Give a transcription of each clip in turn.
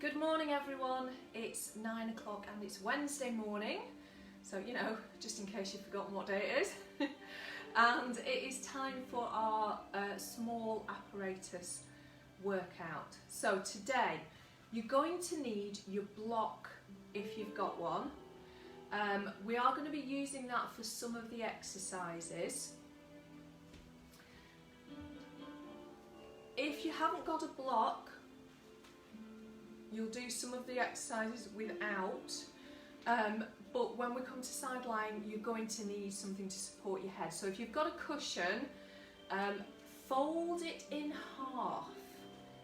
Good morning everyone, it's 9 o'clock and it's Wednesday morning, so you know, just in case you've forgotten what day it is. And it is time for our small apparatus workout. So today you're going to need your block if you've got one. We are going to be using that for some of the exercises. If you haven't got a block, you'll do some of the exercises without, but when we come to side lying, you're going to need something to support your head. So if you've got a cushion, fold it in half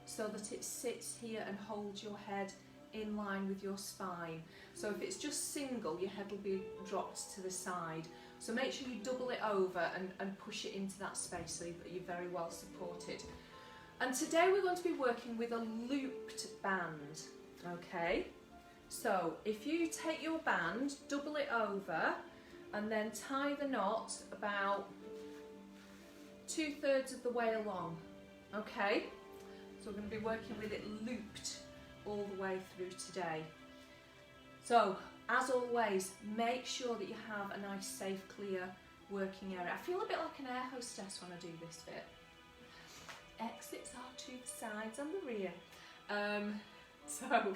so that it sits here and holds your head in line with your spine. So if it's just single, your head will be dropped to the side. So make sure you double it over and push it into that space so that you're very well supported. And today we're going to be working with a looped band, okay? So if you take your band, double it over, and then tie the knot about 2/3 of the way along, okay? So we're going to be working with it looped all the way through today. So, as always, make sure that you have a nice, safe, clear working area. I feel a bit like an air hostess when I do this bit. Exits are to the sides and the rear. So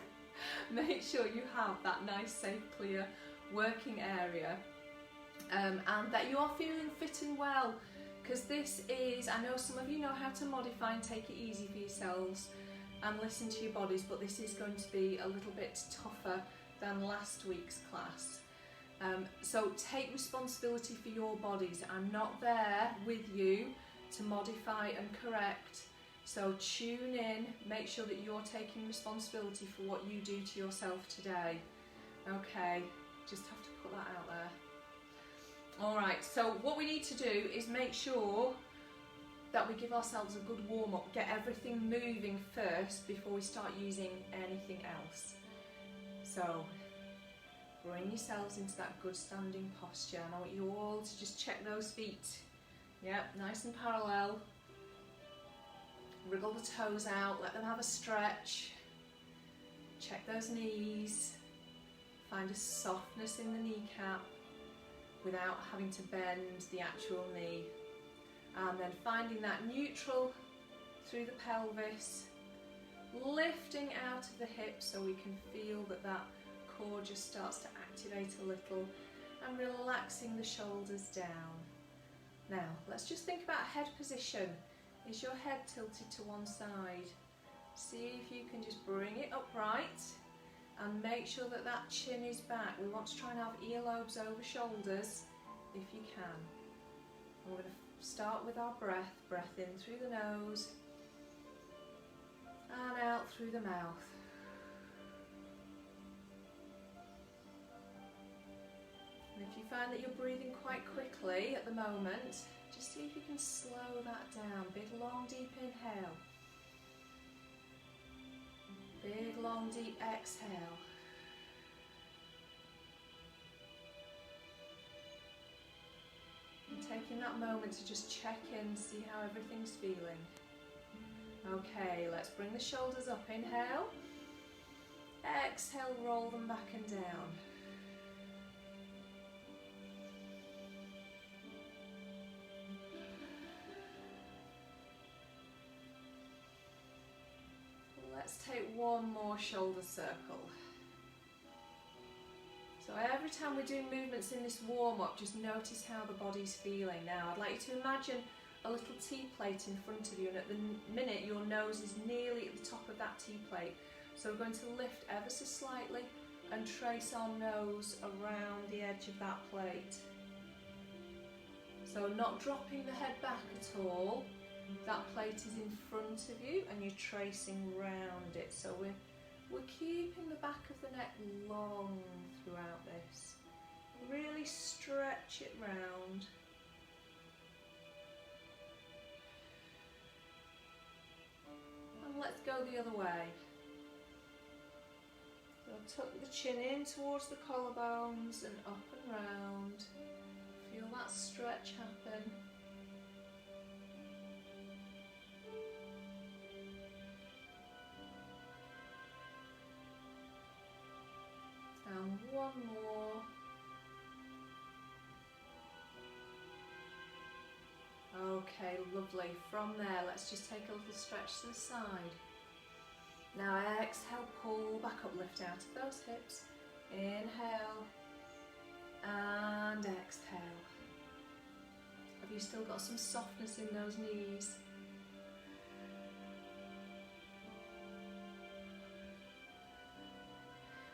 make sure you have that nice, safe, clear working area, and that you are feeling fit and well, because this is, I know some of you know how to modify and take it easy for yourselves and listen to your bodies, but this is going to be a little bit tougher than last week's class. So take responsibility for your bodies. I'm not there with you to modify and correct, so tune in, make sure that you're taking responsibility for what you do to yourself today. Okay, just have to put that out there. Alright, so what we need to do is make sure that we give ourselves a good warm-up, get everything moving first before we start using anything else. So bring yourselves into that good standing posture, and I want you all to just check those feet. Yep, nice and parallel. Wriggle the toes out, let them have a stretch. Check those knees. Find a softness in the kneecap without having to bend the actual knee. And then finding that neutral through the pelvis. Lifting out of the hips so we can feel that that core just starts to activate a little. And relaxing the shoulders down. Now, let's just think about head position. Is your head tilted to one side? See if you can just bring it upright and make sure that that chin is back. We want to try and have earlobes over shoulders if you can. We're going to start with our breath. Breath in through the nose and out through the mouth. And if you find that you're breathing quite quickly at the moment, just see if you can slow that down. Big, long, deep inhale. Big, long, deep exhale. And taking that moment to just check in, see how everything's feeling. Okay, let's bring the shoulders up. Inhale. Exhale, roll them back and down. Let's take one more shoulder circle. So every time we're doing movements in this warm-up, just notice how the body's feeling. Now I'd like you to imagine a little tea plate in front of you, and at the minute your nose is nearly at the top of that tea plate. So we're going to lift ever so slightly and trace our nose around the edge of that plate. So not dropping the head back at all. That plate is in front of you and you're tracing round it. So we're keeping the back of the neck long throughout this. Really stretch it round. And let's go the other way. So tuck the chin in towards the collarbones and up and round. Feel that stretch happen. One more. Okay, lovely. From there, let's just take a little stretch to the side. Now exhale, pull back up, lift out of those hips. Inhale and exhale. Have you still got some softness in those knees?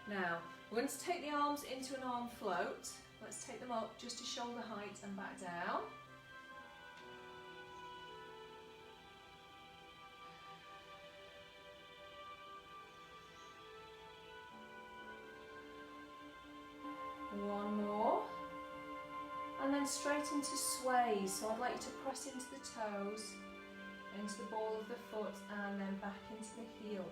Now, we're going to take the arms into an arm float. Let's take them up just to shoulder height and back down. One more. And then straight into sways. So I'd like you to press into the toes, into the ball of the foot, and then back into the heel.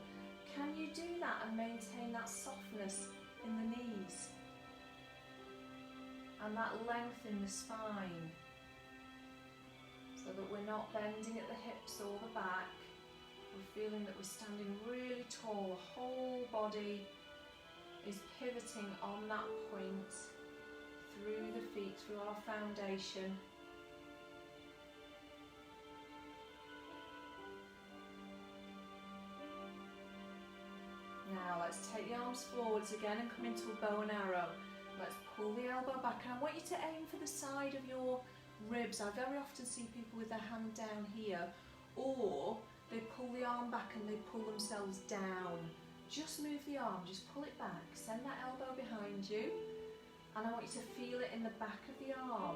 Can you do that and maintain that softness in the knees? And that length in the spine? So that we're not bending at the hips or the back. We're feeling that we're standing really tall. The whole body is pivoting on that point through the feet, through our foundation. Now let's take the arms forwards again and come into a bow and arrow. Let's pull the elbow back, and I want you to aim for the side of your ribs. I very often see people with their hand down here, or they pull the arm back and they pull themselves down. Just move the arm, just pull it back, send that elbow behind you, and I want you to feel it in the back of the arm.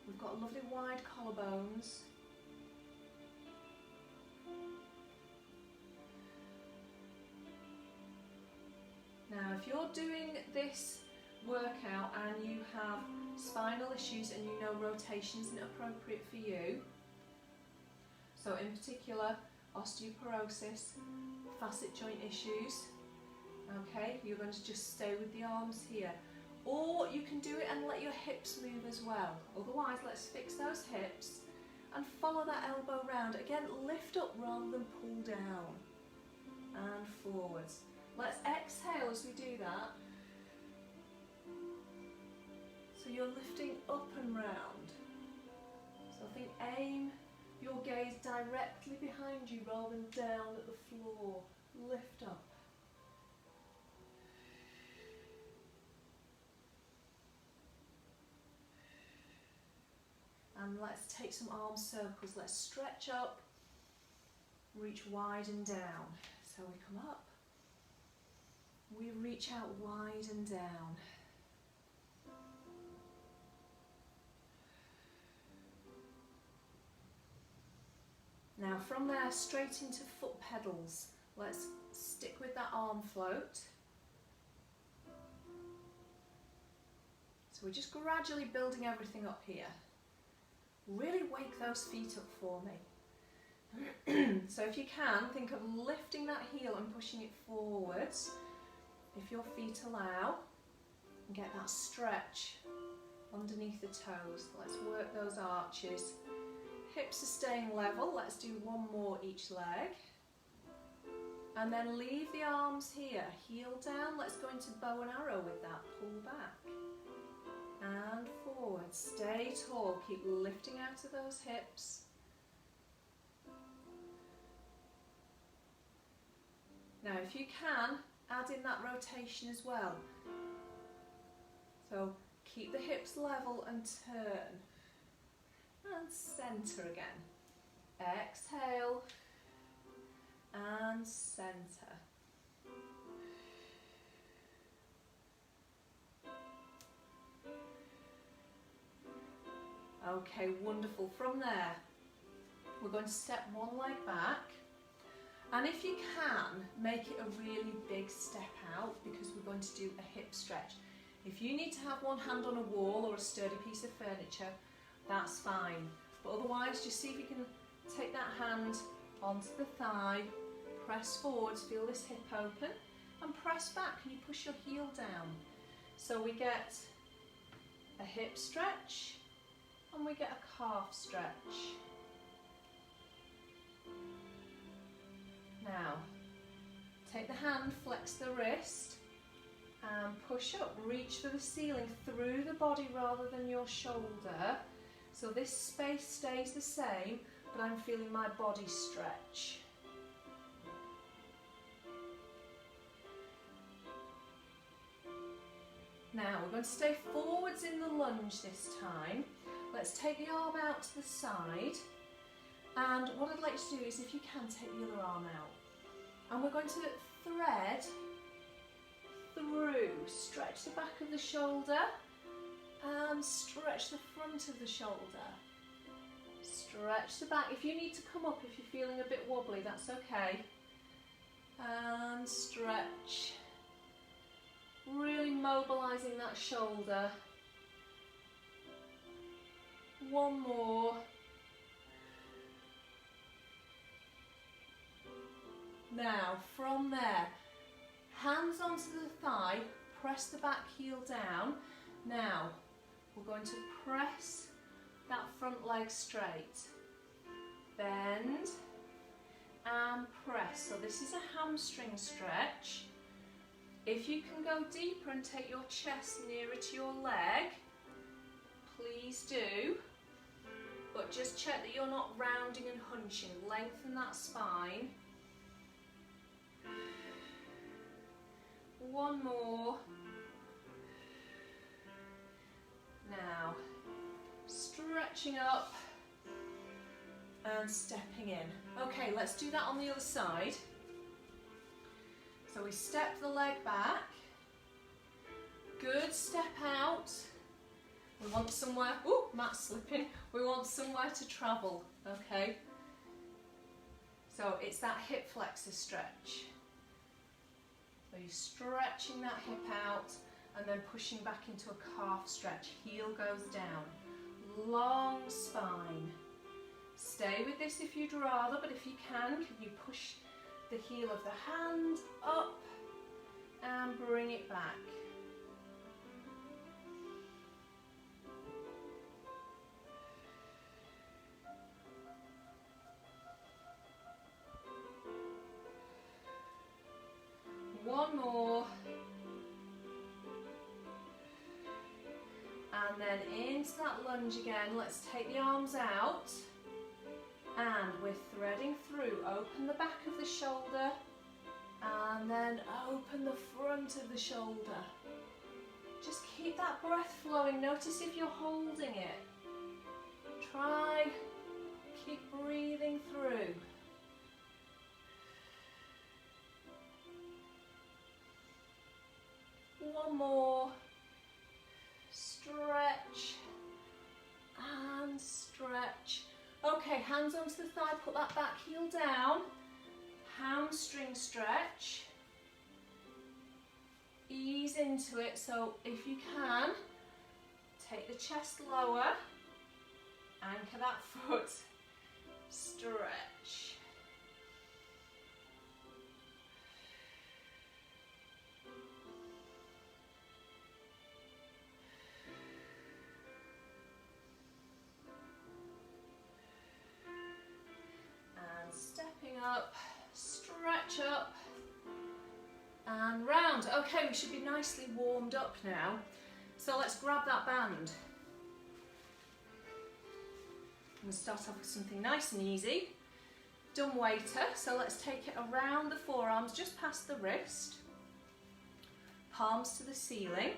We've got lovely wide collarbones. Now, if you're doing this workout and you have spinal issues and you know rotation isn't appropriate for you, so in particular osteoporosis, facet joint issues, okay, you're going to just stay with the arms here. Or you can do it and let your hips move as well. Otherwise, let's fix those hips and follow that elbow round. Again, lift up rather than pull down and forwards. Let's exhale as we do that. So you're lifting up and round. So I think aim your gaze directly behind you rather than down at the floor. Lift up. And let's take some arm circles. Let's stretch up, reach wide and down. So we come up, we reach out wide and down. Now from there, straight into foot pedals. Let's stick with that arm float. So we're just gradually building everything up here. Really wake those feet up for me. So if you can, think of lifting that heel and pushing it forwards. If your feet allow, and get that stretch underneath the toes. Let's work those arches. Hips are staying level. Let's do one more each leg. And then leave the arms here. Heel down. Let's go into bow and arrow with that. Pull back. And forward. Stay tall. Keep lifting out of those hips. Now if you can, add in that rotation as well. So keep the hips level and turn. And centre again. Exhale. And centre. Okay, wonderful. From there, we're going to step one leg back. And if you can, make it a really big step out because we're going to do a hip stretch. If you need to have one hand on a wall or a sturdy piece of furniture, that's fine. But otherwise, just see if you can take that hand onto the thigh, press forwards, feel this hip open, and press back and you push your heel down. So we get a hip stretch and we get a calf stretch. Now, take the hand, flex the wrist, and push up. Reach for the ceiling through the body rather than your shoulder. So this space stays the same, but I'm feeling my body stretch. Now we're going to stay forwards in the lunge this time. Let's take the arm out to the side. And what I'd like to do is, if you can, take the other arm out. And we're going to thread through. Stretch the back of the shoulder and stretch the front of the shoulder. Stretch the back. If you need to come up, if you're feeling a bit wobbly, that's okay. And stretch. Really mobilising that shoulder. One more. Now, from there, hands onto the thigh, press the back heel down. Now, we're going to press that front leg straight. Bend and press. So this is a hamstring stretch. If you can go deeper and take your chest nearer to your leg, please do. But just check that you're not rounding and hunching. Lengthen that spine. One more. Now, stretching up and stepping in. Okay, let's do that on the other side. So we step the leg back. Good, step out. We want somewhere, ooh, Matt's slipping. We want somewhere to travel, okay? So it's that hip flexor stretch. So you're stretching that hip out and then pushing back into a calf stretch. Heel goes down. Long spine. Stay with this if you'd rather, but if you can you push the heel of the hand up and bring it back. One more. And then into that lunge again. Let's take the arms out. And we're threading through. Open the back of the shoulder. And then open the front of the shoulder. Just keep that breath flowing. Notice if you're holding it. Try, keep breathing through. One more. Stretch and stretch. Okay, hands onto the thigh, put that back heel down. Hamstring stretch. Ease into it, so if you can, take the chest lower. Anchor that foot. Stretch. Up, stretch up and round. Okay, we should be nicely warmed up now. So let's grab that band. We'll start off with something nice and easy. Dumb waiter. So let's take it around the forearms, just past the wrist. Palms to the ceiling.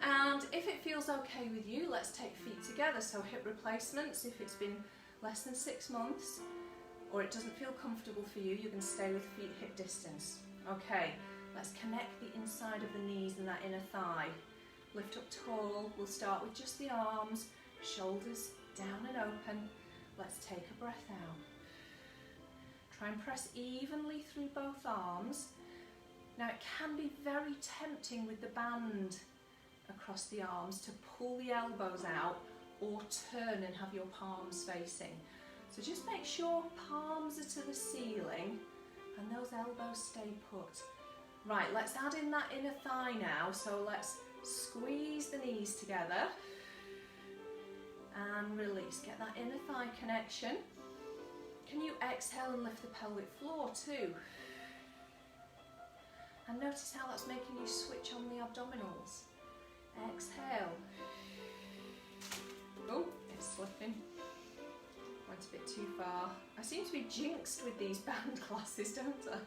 And if it feels okay with you, let's take feet together. So hip replacements, if it's been less than 6 months, or it doesn't feel comfortable for you, you can stay with feet hip distance. Okay, let's connect the inside of the knees and that inner thigh. Lift up tall. We'll start with just the arms, shoulders down and open. Let's take a breath out. Try and press evenly through both arms. Now it can be very tempting with the band across the arms to pull the elbows out or turn and have your palms facing. So just make sure palms are to the ceiling and those elbows stay put. Right, let's add in that inner thigh now. So let's squeeze the knees together and release. Get that inner thigh connection. Can you exhale and lift the pelvic floor too? And notice how that's making you switch on the abdominals. Exhale. Oh, it's slipping. Went a bit too far. I seem to be jinxed with these band classes, don't I?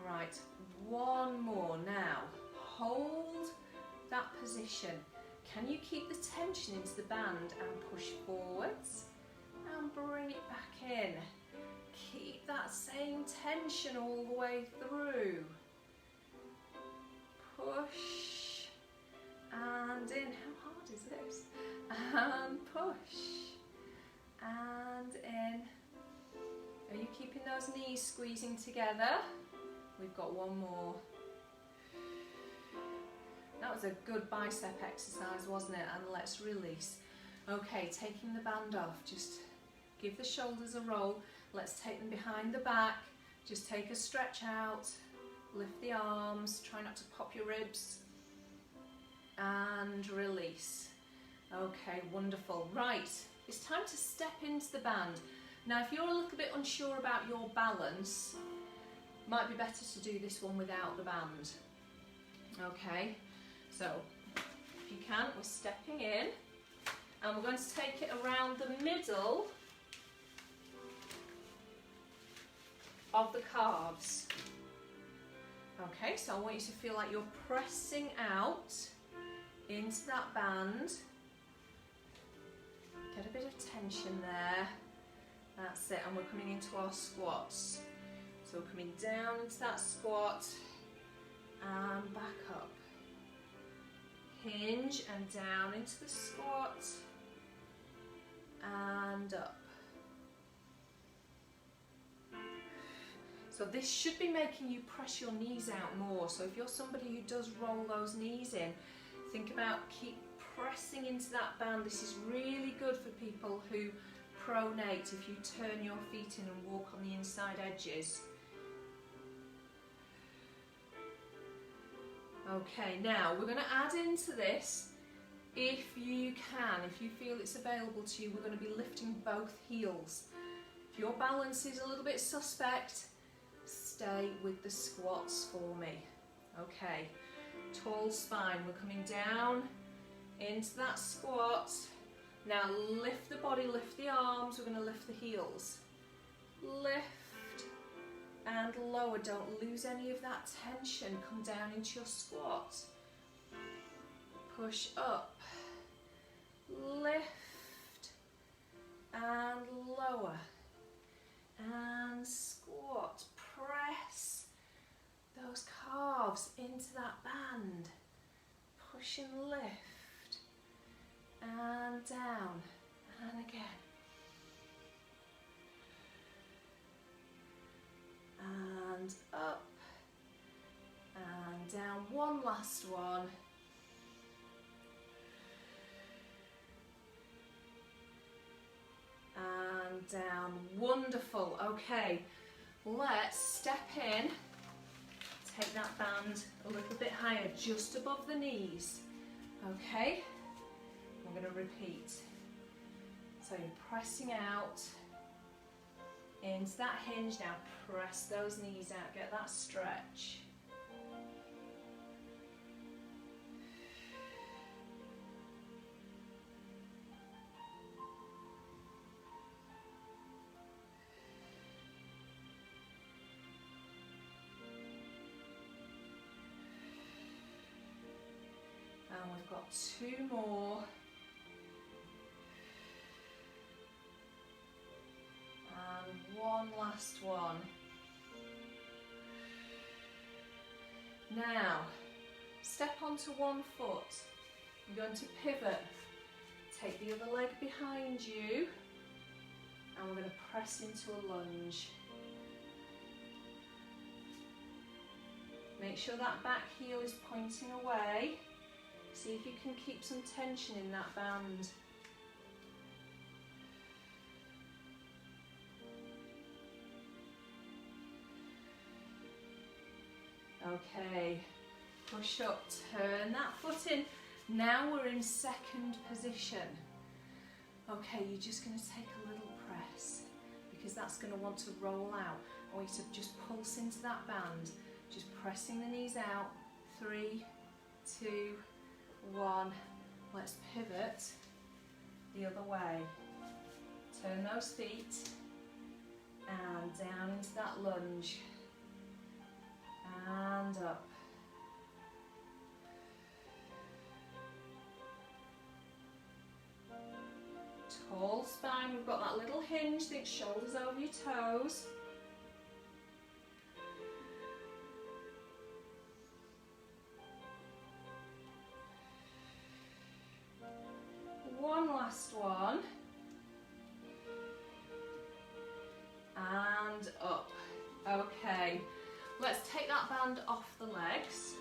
Right, one more now. Hold that position. Can you keep the tension into the band and push forwards and bring it back in? Keep that same tension all the way through. Push and in. How hard is this? And push and in. Are you keeping those knees squeezing together? We've got one more. That was a good bicep exercise, wasn't it? And let's release. Okay, taking the band off, just give the shoulders a roll. Let's take them behind the back. Just take a stretch out. Lift the arms, try not to pop your ribs. And release. Okay, wonderful. Right, it's time to step into the band. Now, if you're a little bit unsure about your balance, might be better to do this one without the band. Okay, so if you can, we're stepping in and we're going to take it around the middle of the calves. Okay, so I want you to feel like you're pressing out into that band. Get a bit of tension there. That's it, and we're coming into our squats. So we're coming down into that squat and back up. Hinge and down into the squat and up. So this should be making you press your knees out more. So if you're somebody who does roll those knees in, think about keep pressing into that band. This is really good for people who pronate, if you turn your feet in and walk on the inside edges. Okay, now we're going to add into this, if you can, if you feel it's available to you, we're going to be lifting both heels. If your balance is a little bit suspect, stay with the squats for me. Okay, tall spine, we're coming down into that squat. Now lift the body, lift the arms, we're going to lift the heels. Lift and lower, don't lose any of that tension. Come down into your squat. Push up. Lift and lower. And squat. Press those calves into that band. Push and lift. And down. And again. And up. And down. One last one. And down. Wonderful. Okay, let's step in. Take that band a little bit higher, just above the knees. Okay, I'm going to repeat. So you're pressing out into that hinge. Now press those knees out, get that stretch. And we've got two more. And one last one. Now, step onto one foot. You're going to pivot. Take the other leg behind you. And we're going to press into a lunge. Make sure that back heel is pointing away. See if you can keep some tension in that band. Okay, push up, turn that foot in. Now we're in second position. Okay, you're just going to take a little press. because that's going to want to roll out. I want you to just pulse into that band, just pressing the knees out. 3, 2, 1. Let's pivot the other way. Turn those feet and down into that lunge and up. Tall spine, we've got that little hinge, think shoulders over your toes. One last one. And up. Okay, let's take that band off the legs.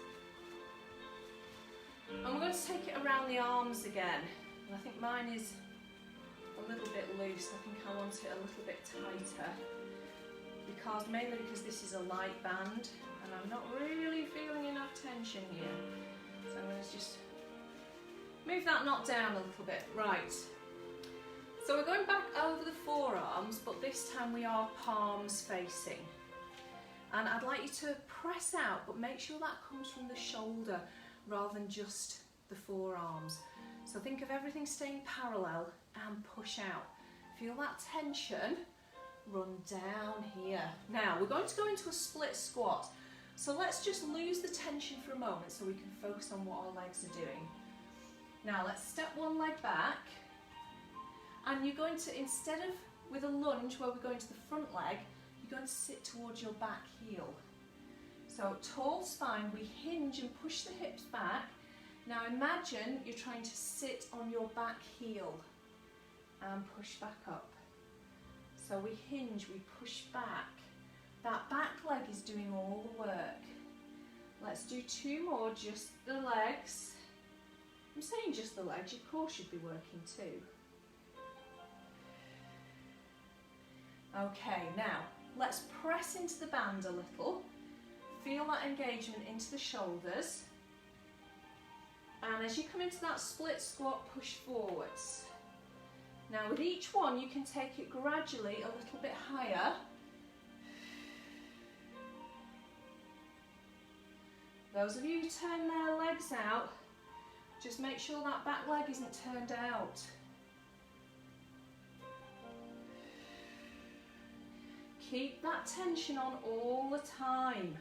And we're going to take it around the arms again. And I think mine is a little bit loose. I think I want it a little bit tighter. Mainly because this is a light band and I'm not really feeling enough tension here. So I'm going to just move that knot down a little bit. Right. So we're going back over the forearms, but this time we are palms facing. And I'd like you to press out, but make sure that comes from the shoulder rather than just the forearms. So think of everything staying parallel and push out. Feel that tension run down here. Now we're going to go into a split squat. So let's just lose the tension for a moment so we can focus on what our legs are doing. Now let's step one leg back. And you're going to, instead of with a lunge where we're going to the front leg, you're going to sit towards your back heel. So tall spine, we hinge and push the hips back. Now imagine you're trying to sit on your back heel and push back up. So we hinge, we push back. That back leg is doing all the work. Let's do 2 more, just the legs. I'm saying just the legs, your core should be working too. Okay, now let's press into the band a little. Feel that engagement into the shoulders. And as you come into that split squat, push forwards. Now with each one, you can take it gradually a little bit higher. Those of you who turn their legs out, just make sure that back leg isn't turned out. Keep that tension on all the time.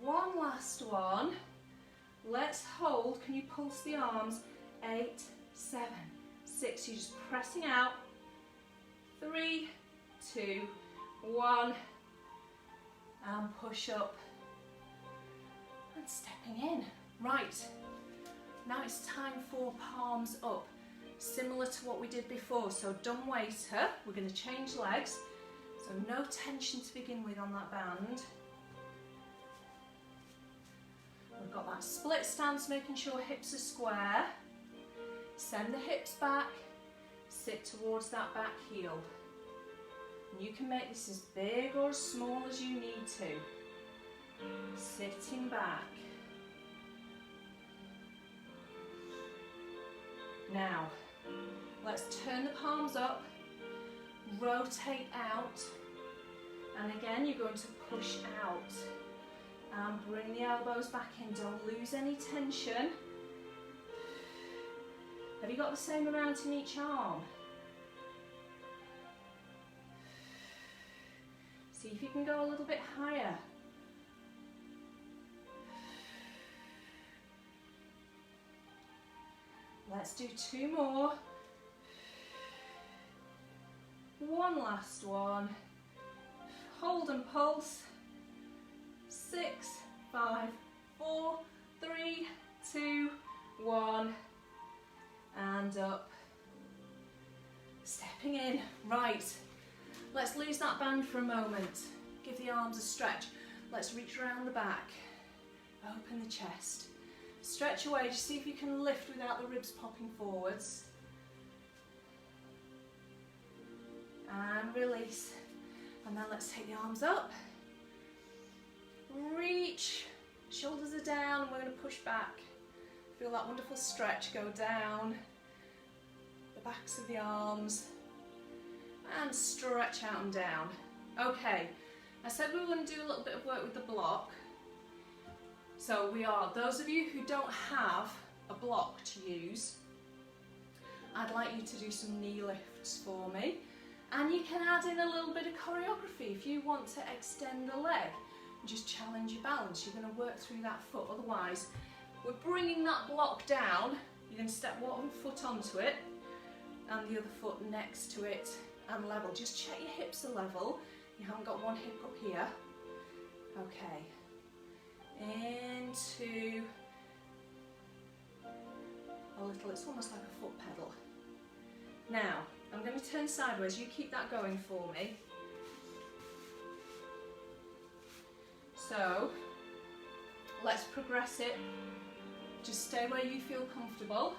One last one. Let's hold. Can you pulse the arms? 8, 7, 6. You're just pressing out. 3, 2, 1. And push up. And stepping in. Right. Now it's time for palms up. Similar to what we did before. So dumb waiter. We're going to change legs. So no tension to begin with on that band. We've got that split stance, making sure hips are square. Send the hips back. Sit towards that back heel. And you can make this as big or as small as you need to. Sitting back. Now, let's turn the palms up. Rotate out. And again, you're going to push out. And bring the elbows back in, don't lose any tension. Have you got the same amount in each arm? See if you can go a little bit higher. Let's do 2 more. One last one. Hold and pulse. 6, 5, 4, 3, 2, 1. And up. Stepping in. Right. Let's lose that band for a moment. Give the arms a stretch. Let's reach around the back. Open the chest. Stretch away. Just see if you can lift without the ribs popping forwards. And release. And then let's take the arms up. Reach. Shoulders are down and we're going to push back. Feel that wonderful stretch go down the backs of the arms, and stretch out and down. Okay, I said we were going to do a little bit of work with the block. So we are, those of you who don't have a block to use, I'd like you to do some knee lifts for me. And you can add in a little bit of choreography if you want to extend the leg. Just challenge your balance. You're going to work through that foot. Otherwise, we're bringing that block down. You're going to step one foot onto it and the other foot next to it and level. Just check your hips are level. You haven't got one hip up here. Okay. Into a little, it's almost like a foot pedal. Now, I'm going to turn sideways. You keep that going for me. So, let's progress it. Just stay where you feel comfortable.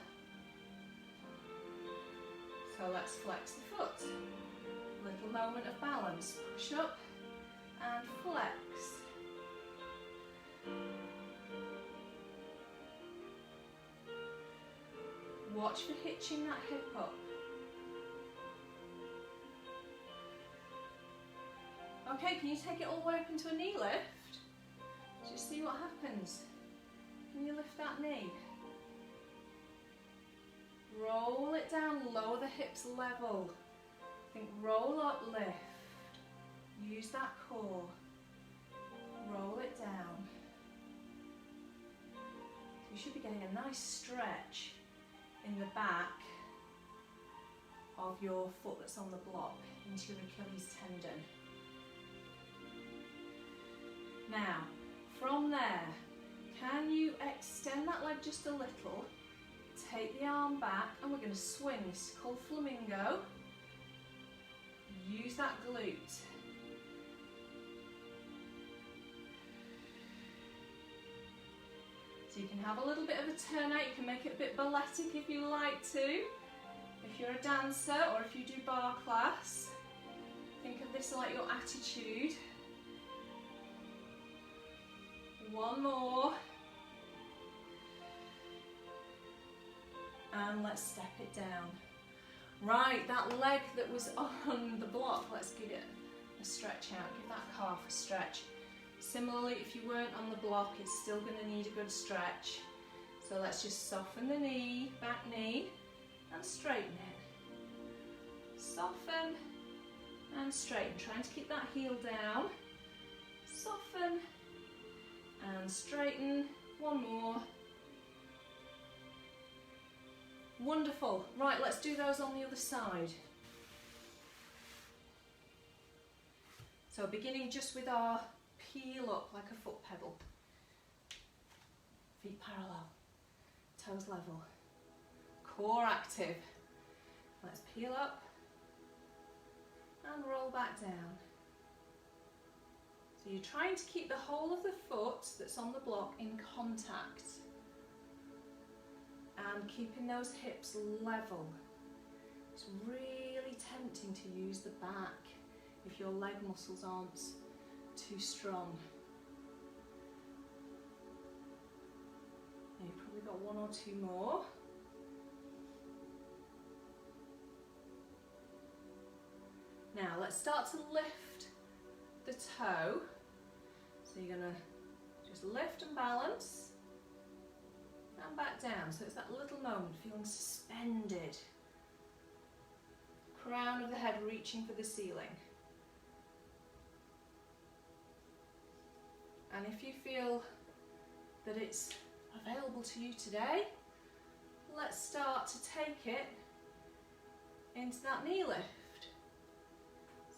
So let's flex the foot. Little moment of balance. Push up and flex. Watch for hitching that hip up. Okay, can you take it all the way up into a knee lift? Just see what happens. Can you lift that knee? Roll it down, lower the hips level. Think roll up, lift. Use that core. Roll it down. So you should be getting a nice stretch in the back of your foot that's on the block into your Achilles tendon. Now, from there, can you extend that leg just a little? Take the arm back and we're going to swing. This is called flamingo. Use that glute. So you can have a little bit of a turnout. You can make it a bit balletic if you like to. If you're a dancer or if you do bar class, think of this like your attitude. One more. And let's step it down. Right, that leg that was on the block, let's give it a stretch out. Give that calf a stretch. Similarly, if you weren't on the block, it's still going to need a good stretch. So let's just soften the knee, back knee, and straighten it. Soften and straighten. Trying to keep that heel down. Soften and straighten. One more. Wonderful. Right, let's do those on the other side. So beginning just with our peel up like a foot pedal. Feet parallel, toes level, core active. Let's peel up and roll back down. So you're trying to keep the whole of the foot that's on the block in contact and keeping those hips level. It's really tempting to use the back if your leg muscles aren't too strong. Now you've probably got one or two more. Now let's start to lift the toe. So you're going to just lift and balance and back down. So it's that little moment, feeling suspended. Crown of the head reaching for the ceiling. And if you feel that it's available to you today, let's start to take it into that knee lift.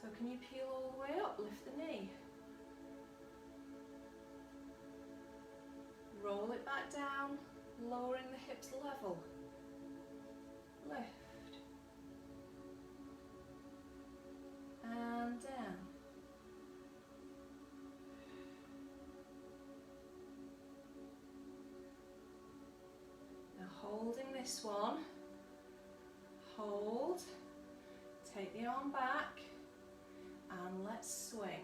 So can you peel all the way up, lift the knee. Roll it back down, lowering the hips level. Lift. And down. Holding this one, hold, take the arm back and let's swing.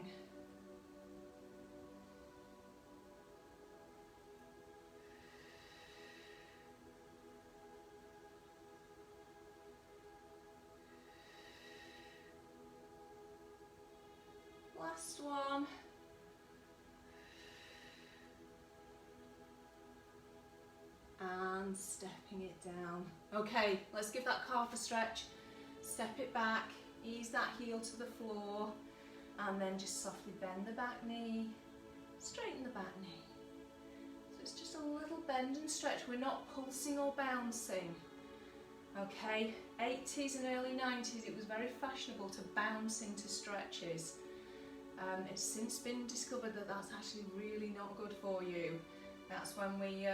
stepping it down. Okay, let's give that calf a stretch. Step it back, ease that heel to the floor, and then just softly bend the back knee, straighten the back knee. So it's just a little bend and stretch. We're not pulsing or bouncing. Okay, 80s and early 90s, it was very fashionable to bounce into stretches. It's since been discovered that that's actually really not good for you. That's when we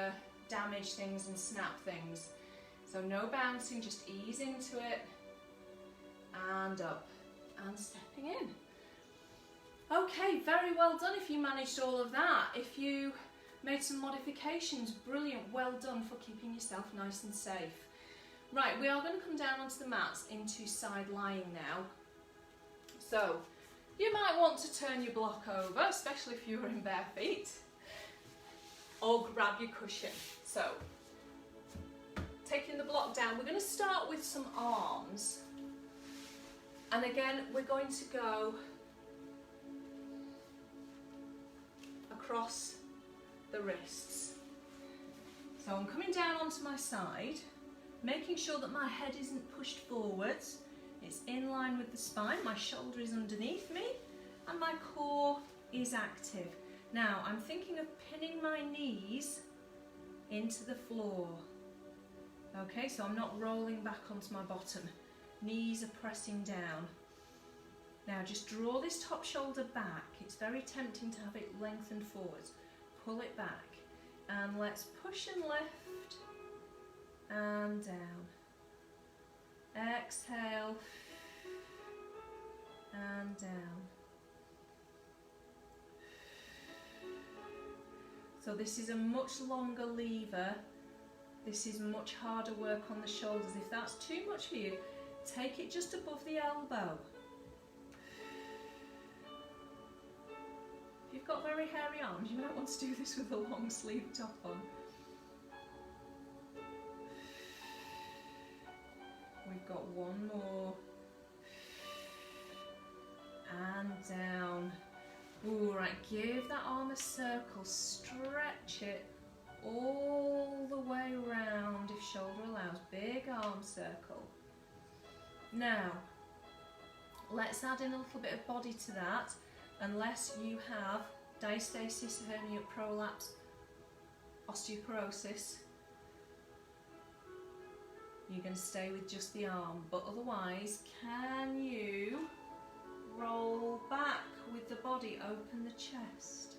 damage things and snap things. So no bouncing, just ease into it, and up, and stepping in. Okay, very well done if you managed all of that. If you made some modifications, brilliant, well done for keeping yourself nice and safe. Right, we are going to come down onto the mats into side lying now. So, you might want to turn your block over, especially if you're in bare feet, or grab your cushion. So, taking the block down, we're going to start with some arms. And again, we're going to go across the wrists. So I'm coming down onto my side, making sure that my head isn't pushed forwards. It's in line with the spine, my shoulder is underneath me, and my core is active. Now, I'm thinking of pinning my knees into the floor. Okay, so I'm not rolling back onto my bottom. Knees are pressing down. Now, just draw this top shoulder back. It's very tempting to have it lengthened forwards. Pull it back, and let's push and lift, and down. Exhale, and down. So this is a much longer lever. This is much harder work on the shoulders. If that's too much for you, take it just above the elbow. If you've got very hairy arms, you might want to do this with a long sleeve top on. We've got one more. And down. Ooh, right, give that arm a circle, stretch it all the way round if shoulder allows. Big arm circle. Now, let's add in a little bit of body to that. Unless you have diastasis, hernia, prolapse, osteoporosis, you're going to stay with just the arm. But otherwise, can you roll back with the body, open the chest?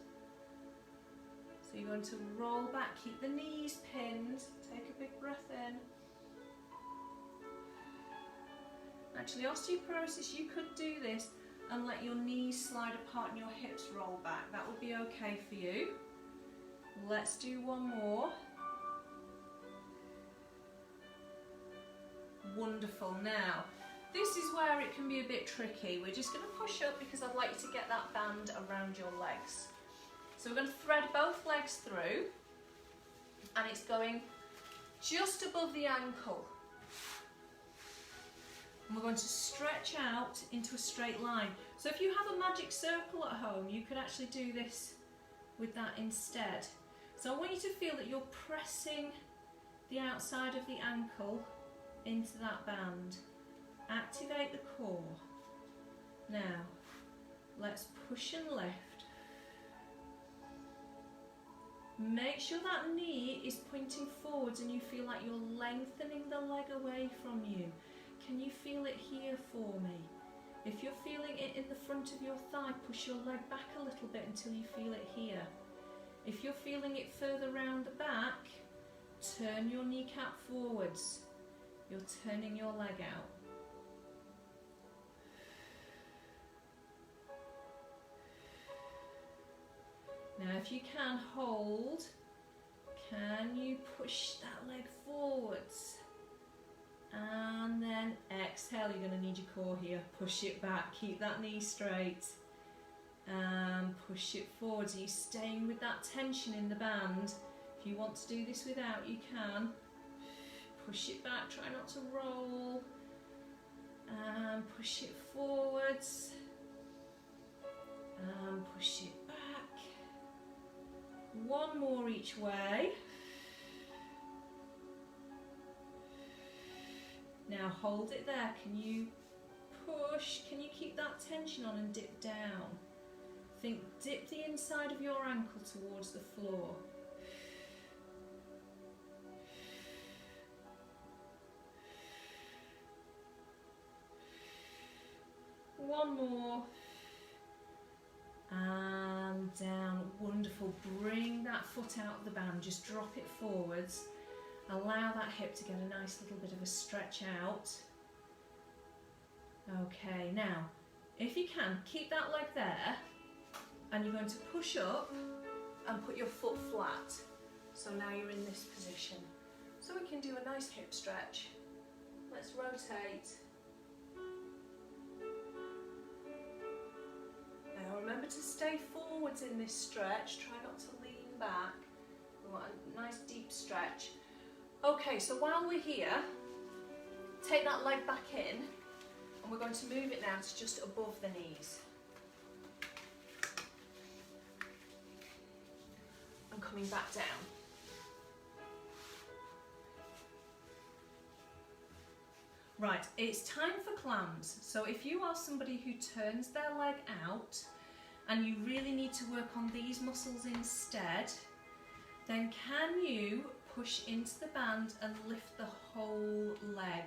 So you're going to roll back, keep the knees pinned, take a big breath in. Actually, osteoporosis, you could do this and let your knees slide apart and your hips roll back. That would be okay for you. Let's do one more. Wonderful. Now, this is where it can be a bit tricky. We're just going to push up because I'd like you to get that band around your legs. So we're going to thread both legs through, and it's going just above the ankle. And we're going to stretch out into a straight line. So if you have a magic circle at home, you could actually do this with that instead. So I want you to feel that you're pressing the outside of the ankle into that band. Activate the core. Now, let's push and lift. Make sure that knee is pointing forwards and you feel like you're lengthening the leg away from you. Can you feel it here for me? If you're feeling it in the front of your thigh, push your leg back a little bit until you feel it here. If you're feeling it further round the back, turn your kneecap forwards. You're turning your leg out. Now if you can hold, can you push that leg forwards? And then exhale, you're going to need your core here. Push it back, keep that knee straight. And push it forwards. Are you staying with that tension in the band? If you want to do this without, you can. Push it back, try not to roll. And push it forwards. And push it back. One more each way. Now hold it there. Can you push? Can you keep that tension on and dip down? Think, dip the inside of your ankle towards the floor. One more. And down. Wonderful. Bring that foot out of the band. Just drop it forwards. Allow that hip to get a nice little bit of a stretch out. Okay, now, if you can, keep that leg there, and you're going to push up and put your foot flat. So now you're in this position. So we can do a nice hip stretch. Let's rotate. Now remember to stay forwards in this stretch. Try not to lean back. We want a nice deep stretch. Okay, so while we're here, take that leg back in, and we're going to move it now to just above the knees. And coming back down. Right, it's time for clams. So if you are somebody who turns their leg out and you really need to work on these muscles instead, then can you push into the band and lift the whole leg?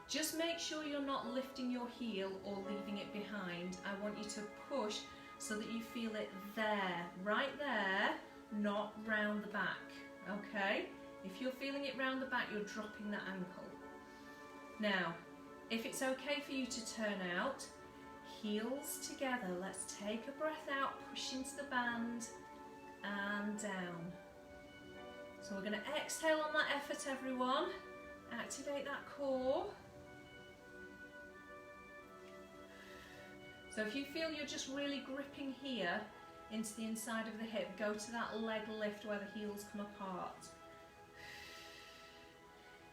Just make sure you're not lifting your heel or leaving it behind. I want you to push so that you feel it there, right there, not round the back, okay? If you're feeling it round the back, you're dropping the ankle. Now, if it's okay for you to turn out, heels together, let's take a breath out, push into the band and down. So we're going to exhale on that effort, everyone. Activate that core. So if you feel you're just really gripping here into the inside of the hip, go to that leg lift where the heels come apart.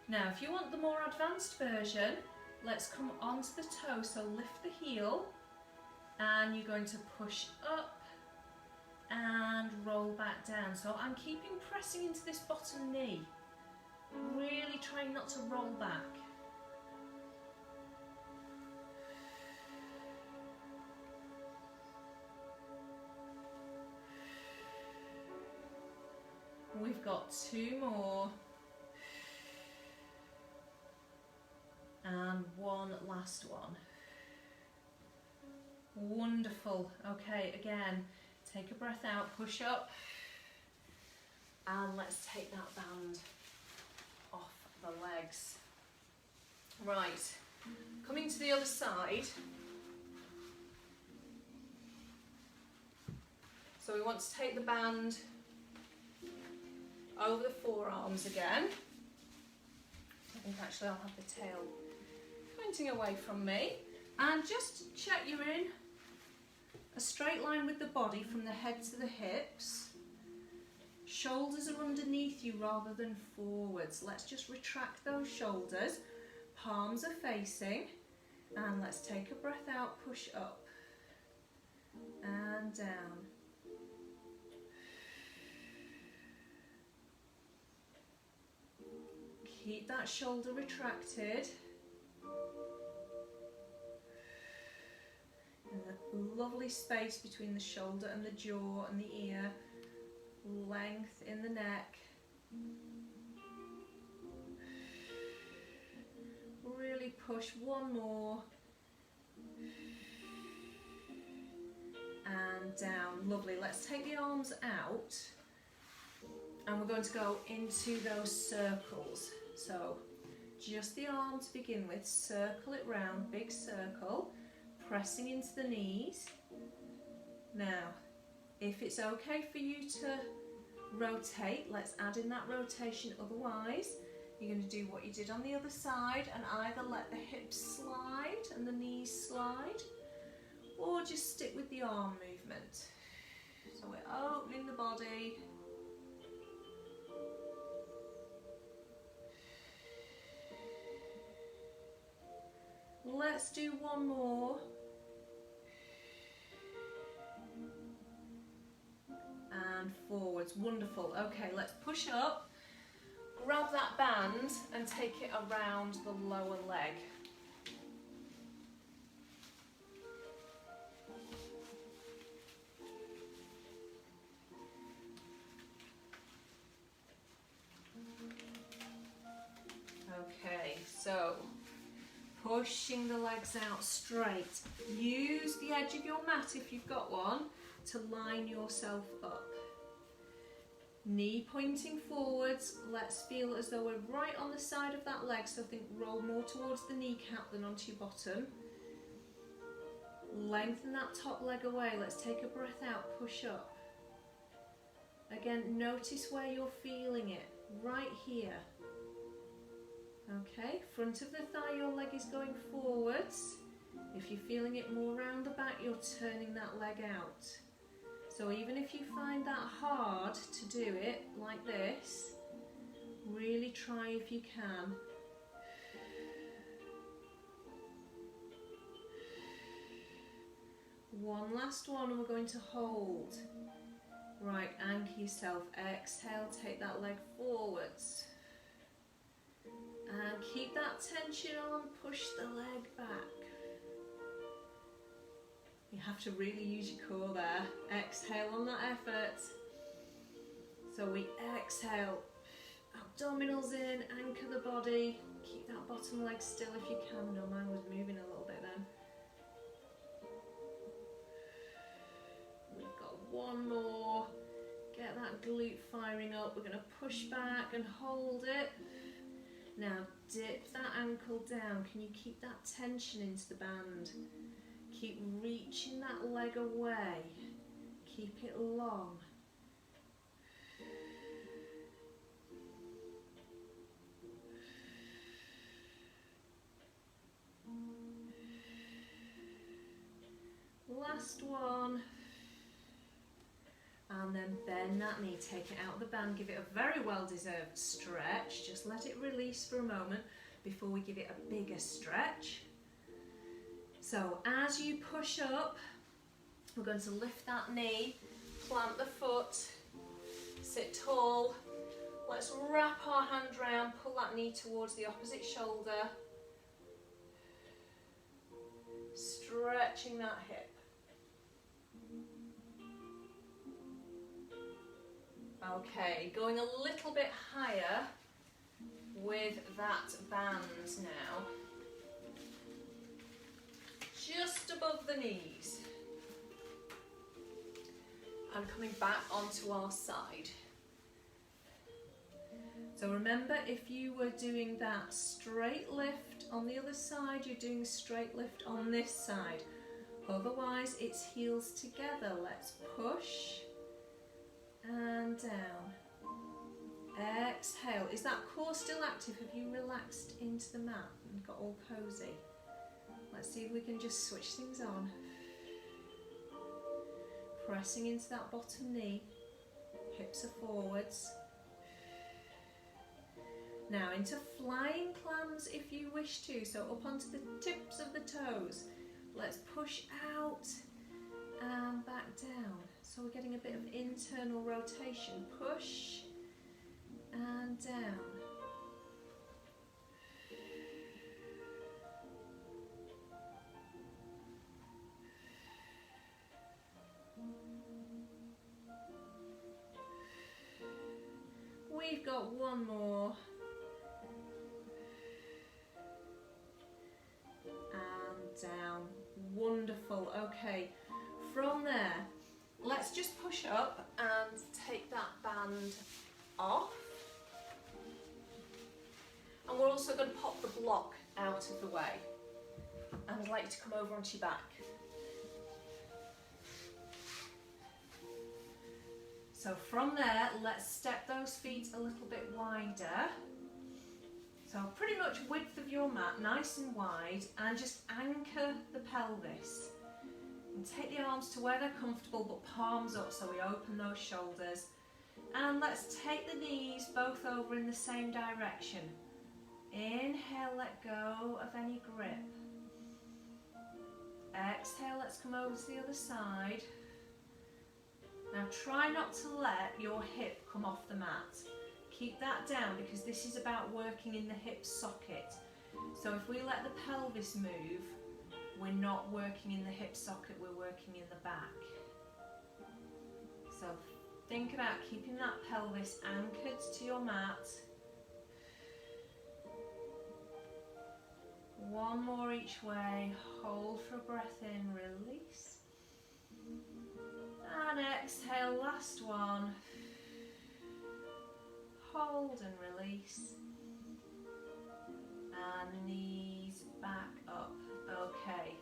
Now, if you want the more advanced version, let's come onto the toe. So lift the heel and you're going to push up and roll back down. So I'm keeping pressing into this bottom knee, really trying not to roll back. We've got two more. And one last one. Wonderful. Okay, again, take a breath out, push up, and let's take that band off the legs. Right, coming to the other side. So we want to take the band over the forearms again. I think actually I'll have the tail pointing away from me. And just check you're in a straight line with the body from the head to the hips. Shoulders are underneath you rather than forwards. Let's just retract those shoulders. Palms are facing. And let's take a breath out, push up and down. Keep that shoulder retracted. And a lovely space between the shoulder and the jaw and the ear. Length in the neck. Really push. One more. And down. Lovely. Let's take the arms out. And we're going to go into those circles. So just the arm to begin with, circle it round, big circle, pressing into the knees. Now, if it's okay for you to rotate, let's add in that rotation. Otherwise, you're going to do what you did on the other side and either let the hips slide and the knees slide, or just stick with the arm movement. So we're opening the body. Let's do one more. And forwards. Wonderful. Okay, let's push up. grab that band and take it around the lower leg. Okay, so pushing the legs out straight. Use the edge of your mat if you've got one to line yourself up. Knee pointing forwards. Let's feel as though we're right on the side of that leg, so think roll more towards the kneecap than onto your bottom. Lengthen that top leg away. Let's take a breath out, push up. Again, notice where you're feeling it, right here. Okay, front of the thigh, your leg is going forwards. If you're feeling it more round the back, you're turning that leg out. So even if you find that hard to do it like this, really try if you can. One last one and we're going to hold. Right, anchor yourself. Exhale, take that leg forwards. And keep that tension on, push the leg back. You have to really use your core there. Exhale on that effort. So we exhale, abdominals in, anchor the body. Keep that bottom leg still if you can. No, mine was moving a little bit then. We've got one more. Get that glute firing up. We're going to push back and hold it. Now dip that ankle down. Can you keep that tension into the band? Keep reaching that leg away. Keep it long. Last one. And then bend that knee, take it out of the band, give it a very well-deserved stretch. Just let it release for a moment before we give it a bigger stretch. So as you push up, we're going to lift that knee, plant the foot, sit tall. Let's wrap our hand round, pull that knee towards the opposite shoulder. Stretching that hip. Okay, going a little bit higher with that band now. Just above the knees. And coming back onto our side. So remember, if you were doing that straight lift on the other side, you're doing straight lift on this side. Otherwise, it's heels together. Let's push. And down. Exhale. Is that core still active? Have you relaxed into the mat and got all cozy? Let's see if we can just switch things on. Pressing into that bottom knee. Hips are forwards. Now into flying clams if you wish to. So up onto the tips of the toes. Let's push out and back down. So we're getting a bit of internal rotation. Push and down. We've got one more. And down. Wonderful. Okay. From there, let's just push up and take that band off. And we're also going to pop the block out of the way. And I'd like you to come over onto your back. So from there, let's step those feet a little bit wider. So pretty much width of your mat, nice and wide, and just anchor the pelvis. And take the arms to where they're comfortable, but palms up so we open those shoulders. And let's take the knees both over in the same direction. Inhale, let go of any grip. Exhale, let's come over to the other side. Now try not to let your hip come off the mat. keep that down because this is about working in the hip socket. So if we let the pelvis move, we're not working in the hip socket, we're working in the back. So think about keeping that pelvis anchored to your mat. One more each way, hold for a breath in, release. And exhale, last one. Hold and release. And knees back up. Okay.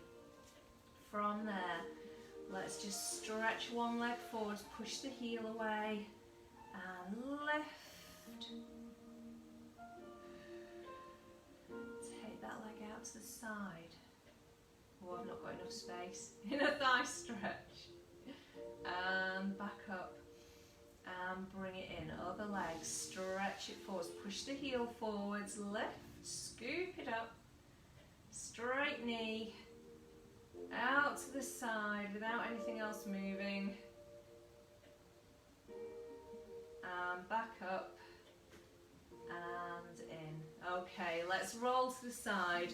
From there, let's just stretch one leg forwards, push the heel away, and lift. Take that leg out to the side. Oh, I've not got enough space. In a thigh stretch. And back up. And bring it in. Other leg, stretch it forwards. Push the heel forwards, lift, scoop it up. Straight knee. Out to the side without anything else moving. And back up. And in. Okay, let's roll to the side.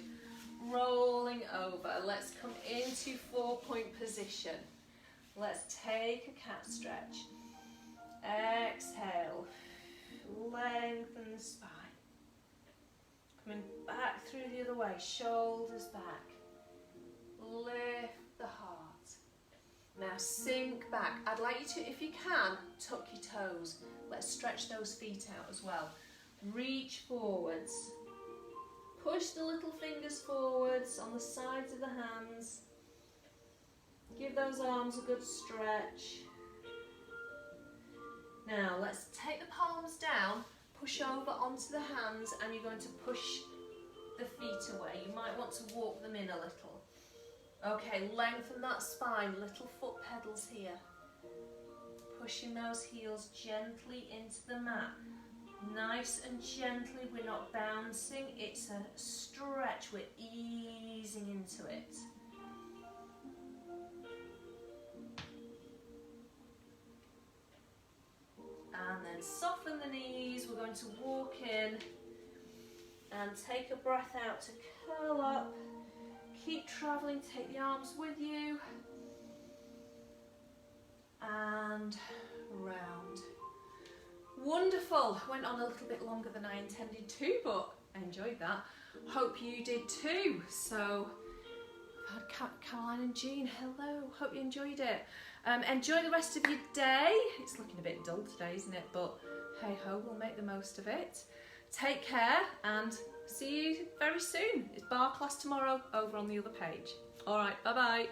Rolling over. Let's come into 4-point position. Let's take a cat stretch. Exhale. Lengthen the spine. Coming back through the other way. Shoulders back. Lift the heart. Now sink back. I'd like you to, if you can, tuck your toes. Let's stretch those feet out as well. Reach forwards. Push the little fingers forwards on the sides of the hands. Give those arms a good stretch. Now let's take the palms down, push over onto the hands, and you're going to push the feet away. You might want to walk them in a little. Okay, lengthen that spine, little foot pedals here. Pushing those heels gently into the mat. Nice and gently, we're not bouncing, it's a stretch, we're easing into it. And then soften the knees, we're going to walk in and take a breath out to curl up. Keep travelling, take the arms with you. And round. Wonderful. Went on a little bit longer than I intended to, but I enjoyed that. Hope you did too. So I've had Caroline and Jean, hello. Hope you enjoyed it. Enjoy the rest of your day. It's looking a bit dull today, isn't it? But hey ho, we'll make the most of it. Take care and see you very soon. It's bar class tomorrow over on the other page. All right, bye bye.